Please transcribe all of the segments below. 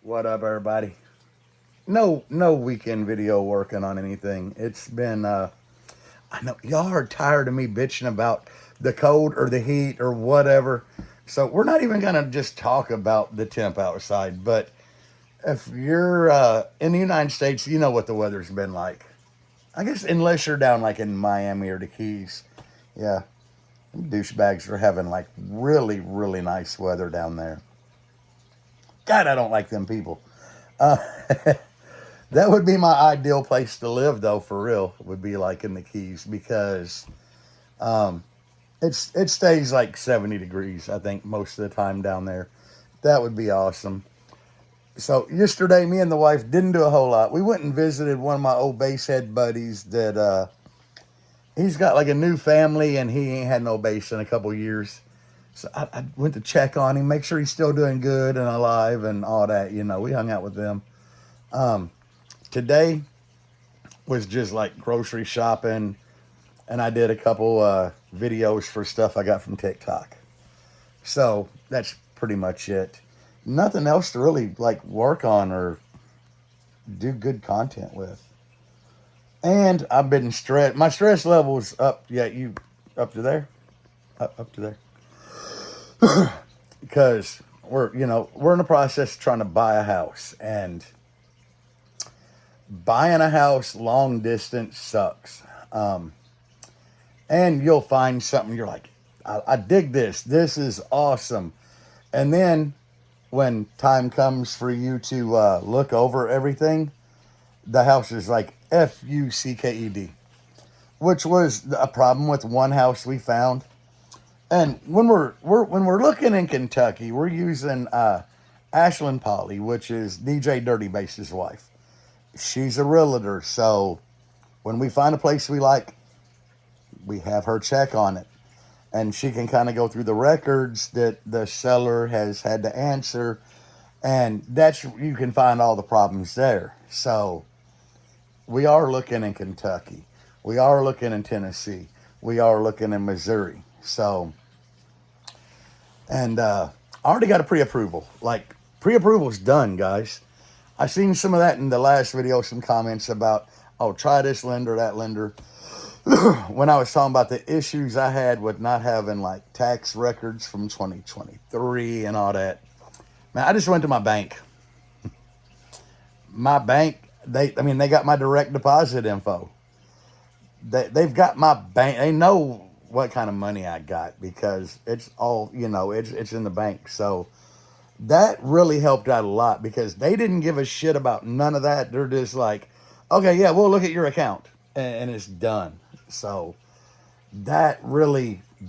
What up, everybody? No weekend video working on anything. It's been I know y'all are tired of me bitching about the cold or the heat or whatever. So we're not even gonna just talk about the temp outside. But if you're in the United States, you know what the weather's been like. I guess unless you're down like in Miami or the Keys, yeah, them douchebags are having like really nice weather down there. God, I don't like them people. Uh, That would be my ideal place to live, though. For real, would be like in the Keys because um, it stays like 70 degrees. I think most of the time down there. That would be awesome. So yesterday, me and the wife didn't do a whole lot. We went and visited one of my old basshead buddies that he's got like a new family and he ain't had no bass in a couple years. So I went to check on him, make sure he's still doing good and alive and all that. You know, we hung out with them. Um, Today was just like grocery shopping, and I did a couple videos for stuff I got from TikTok. So that's pretty much it. Nothing else to really like work on or do good content with. And I've been stressed. My stress level's up. Yeah, you up to there? Up to there. Because we're in the process of trying to buy a house, and buying a house long distance sucks. And you'll find something you're like, I dig this. This is awesome. And then when time comes for you to look over everything, the house is like fucked, which was a problem with one house we found. And when we're looking in Kentucky, we're using Ashlyn Polly, which is DJ Dirty Bass's wife. She's a realtor, so when we find a place we like, we have her check on it. And she can kind of go through the records that the seller has had to answer, and you can find all the problems there. So we are looking in Kentucky. We are looking in Tennessee. We are looking in Missouri. So, and I already got a pre-approval. Like, pre-approval's done, guys. I seen some of that in the last video, some comments about, oh, try this lender, that lender. When I was talking about the issues I had with not having like tax records from 2023 and all that. Man, I just went to my bank. My bank, they got my direct deposit info. They've got my bank. They know what kind of money I got because it's all, it's in the bank. So that really helped out a lot because they didn't give a shit about none of that. They're just like, okay, yeah, we'll look at your account and it's done. So that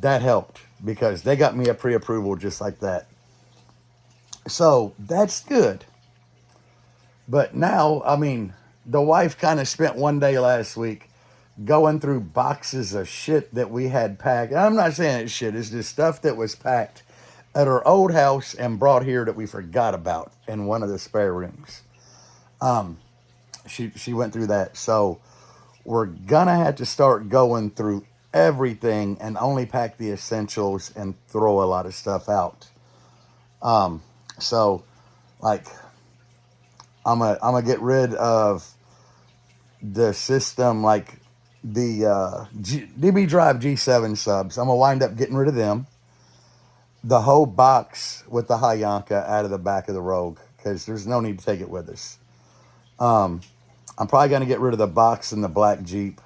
helped because they got me a pre-approval just like that. So that's good. But now, the wife kind of spent one day last week going through boxes of shit that we had packed. And I'm not saying it's shit. It's just stuff that was packed at our old house and brought here that we forgot about in one of the spare rooms. She went through that. So we're gonna have to start going through everything and only pack the essentials and throw a lot of stuff out. So like I'm gonna get rid of the system, like the DB Drive G7 subs. I'm gonna wind up getting rid of them. The whole box with the Hayanka out of the back of the Rogue because there's no need to take it with us. I'm probably going to get rid of the box in the black Jeep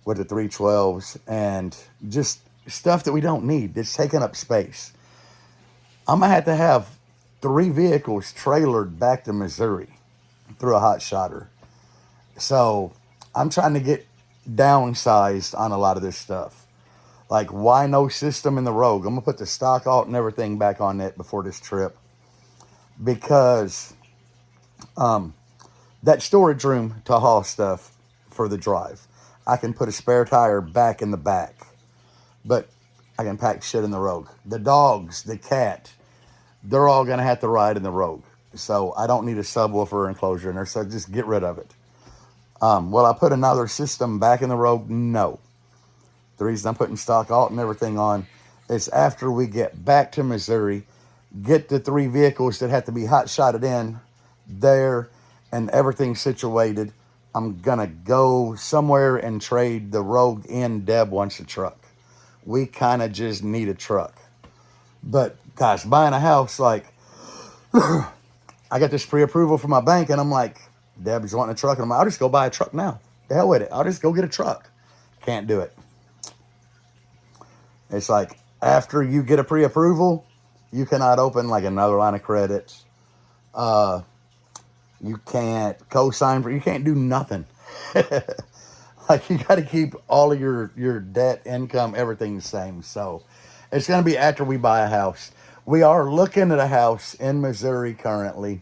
with the 312s and just stuff that we don't need. It's taking up space. I'm going to have 3 vehicles trailered back to Missouri through a hot shotter. So I'm trying to get downsized on a lot of this stuff. Like, why no system in the Rogue? I'm going to put the stock alt and everything back on it before this trip. Because that storage room to haul stuff for the drive, I can put a spare tire back in the back. But I can pack shit in the Rogue. The dogs, the cat, they're all going to have to ride in the Rogue. So I don't need a subwoofer enclosure in there, so just get rid of it. Will I put another system back in the Rogue? No. The reason I'm putting stock alt and everything on is after we get back to Missouri get the 3 vehicles that have to be hot shotted in there and everything situated. I'm gonna go somewhere and trade the Rogue in. Deb wants a truck. We kind of just need a truck. But gosh, buying a house, like, I got this pre-approval from my bank, and I'm like, Deb's wanting a truck, and I'm like, I'll just go buy a truck now. The hell with it. I'll just go get a truck. Can't do it. It's like, after you get a pre-approval, you cannot open like another line of credit. You can't co-sign for, you can't do nothing. Like, you got to keep all of your debt, income, everything the same. So it's going to be after we buy a house. We are looking at a house in Missouri currently,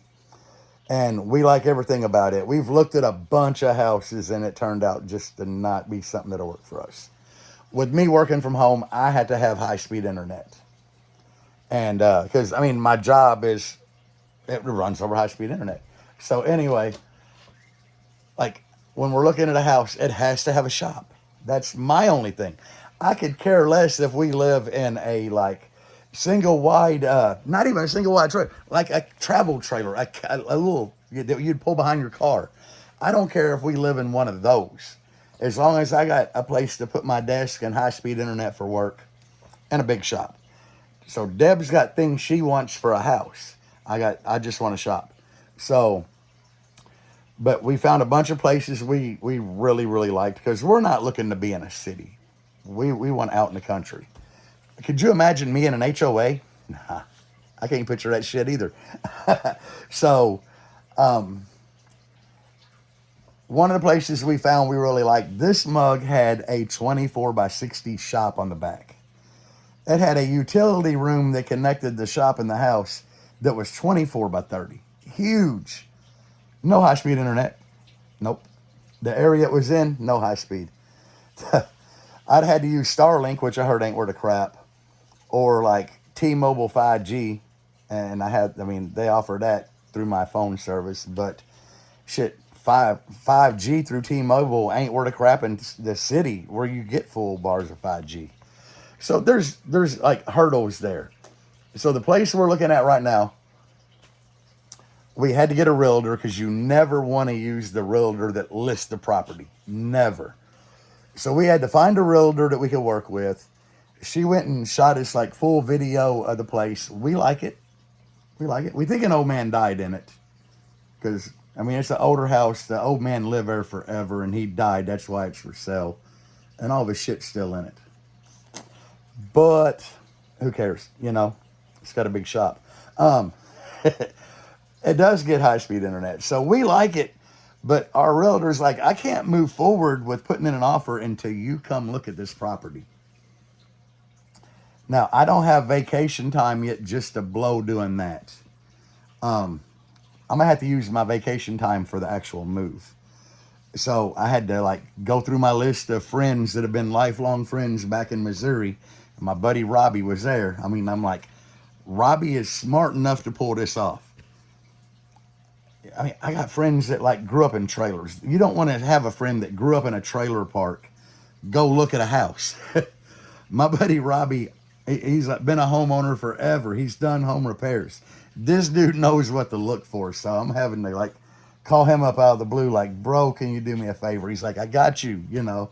and we like everything about it. We've looked at a bunch of houses, and it turned out just to not be something that'll work for us. With me working from home, I had to have high-speed internet. And because, I mean, my job is, it runs over high-speed internet. So anyway, like, when we're looking at a house, it has to have a shop. That's my only thing. I could care less if we live in a, like, single wide, not even a single wide trailer, like a travel trailer, a little, that you'd pull behind your car. I don't care if we live in one of those. As long as I got a place to put my desk and high-speed internet for work and a big shop. So Deb's got things she wants for a house. I just want a shop. So, but we found a bunch of places we really, really liked, because we're not looking to be in a city. We want out in the country. Could you imagine me in an HOA? Nah, I can't picture that shit either. So, one of the places we found we really liked, this mug had a 24x60 shop on the back. It had a utility room that connected the shop and the house that was 24x30. Huge. No high-speed internet. Nope. The area it was in, no high speed. I'd had to use Starlink, which I heard ain't worth a crap, or like T-Mobile 5G, and they offer that through my phone service, but shit, 5G through T-Mobile ain't worth a crap in the city where you get full bars of 5G. So there's like hurdles there. So the place we're looking at right now, we had to get a realtor, because you never want to use the realtor that lists the property. Never. So we had to find a realtor that we could work with. She went and shot us like full video of the place. We like it. We like it. We think an old man died in it, because, I mean, it's an older house. The old man lived there forever, and he died. That's why it's for sale. And all of his shit's still in it. But who cares? You know, it's got a big shop. It does get high-speed internet. So we like it, but our realtor's like, I can't move forward with putting in an offer until you come look at this property. Now, I don't have vacation time yet just to blow doing that. I'm going to have to use my vacation time for the actual move. So I had to like go through my list of friends that have been lifelong friends back in Missouri. And my buddy Robbie was there. I mean, I'm like, Robbie is smart enough to pull this off. I mean, I got friends that like grew up in trailers. You don't want to have a friend that grew up in a trailer park go look at a house. My buddy Robbie, he's been a homeowner forever. He's done home repairs. This dude knows what to look for. So I'm having to like call him up out of the blue, like, bro, can you do me a favor? He's like, I got you. You know,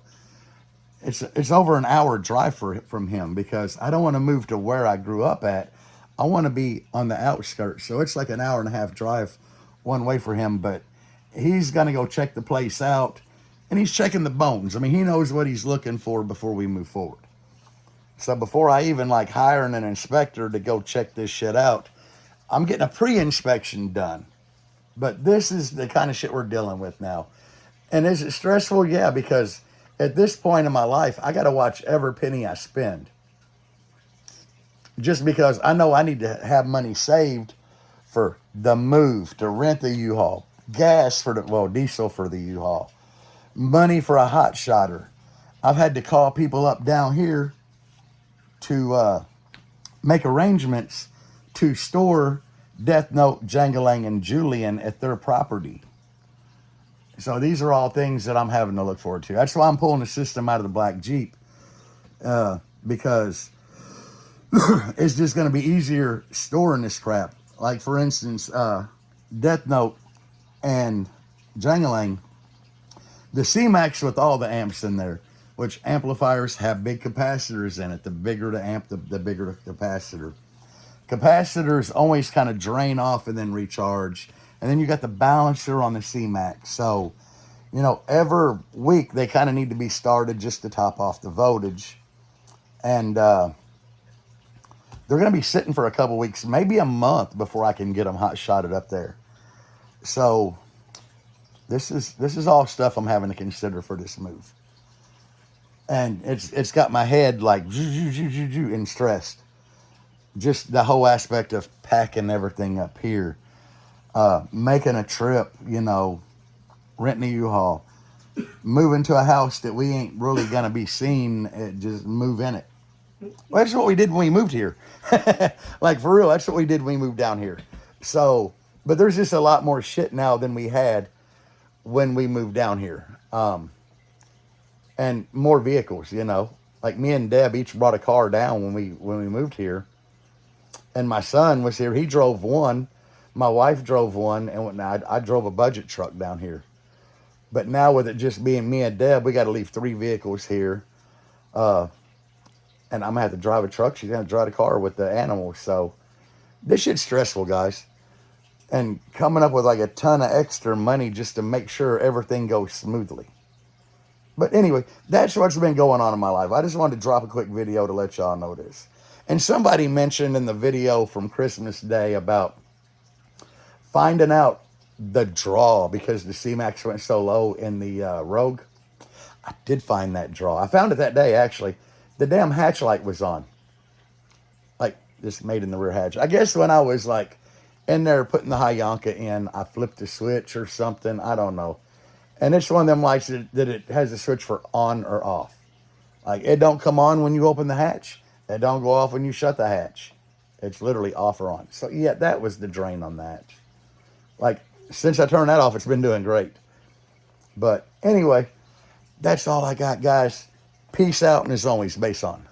it's over an hour drive from him, because I don't want to move to where I grew up at. I want to be on the outskirts. So it's like an hour and a half drive one way for him, but he's going to go check the place out, and he's checking the bones. I mean, he knows what he's looking for before we move forward. So before I even like hiring an inspector to go check this shit out, I'm getting a pre-inspection done. But this is the kind of shit we're dealing with now. And is it stressful? Yeah, because at this point in my life, I got to watch every penny I spend. Just because I know I need to have money saved for the move, to rent the U-Haul, gas for diesel for the U-Haul, money for a hot shotter. I've had to call people up down here to make arrangements to store Death Note, Jangalang, and Julian at their property. So these are all things that I'm having to look forward to. That's why I'm pulling the system out of the black Jeep, because It's just going to be easier storing this crap. Like, for instance, Death Note and Jangalang, the C-Max with all the amps in there, which amplifiers have big capacitors in it. The bigger the amp, the bigger the capacitor. Capacitors always kind of drain off and then recharge. And then you got the balancer on the C-Max. So, you know, every week they kind of need to be started just to top off the voltage. And they're going to be sitting for a couple weeks, maybe a month before I can get them hot shotted up there. So this is all stuff I'm having to consider for this move. And it's got my head like and stressed. Just the whole aspect of packing everything up here, making a trip, you know, renting a U-Haul, moving to a house that we ain't really gonna be seen, just move in it. Well, that's what we did when we moved here. Like, for real, that's what we did when we moved down here. So, but there's just a lot more shit now than we had when we moved down here. And more vehicles, you know. Like, me and Deb each brought a car down when we moved here. And my son was here. He drove one. My wife drove one. And I drove a budget truck down here. But now with it just being me and Deb, we got to leave 3 vehicles here. And I'm going to have to drive a truck. She's going to drive a car with the animals. So this shit's stressful, guys. And coming up with like a ton of extra money just to make sure everything goes smoothly. But anyway, that's what's been going on in my life. I just wanted to drop a quick video to let y'all know this. And somebody mentioned in the video from Christmas Day about finding out the draw because the C-Max went so low in the Rogue. I did find that draw. I found it that day, actually. The damn hatch light was on. Like, just made in the rear hatch. I guess when I was, like, in there putting the Hayanka in, I flipped the switch or something. I don't know. And it's one of them lights that it has a switch for on or off. Like, it don't come on when you open the hatch. It don't go off when you shut the hatch. It's literally off or on. So, yeah, that was the drain on that. Like, since I turned that off, it's been doing great. But anyway, that's all I got, guys. Peace out, and as always, bass on.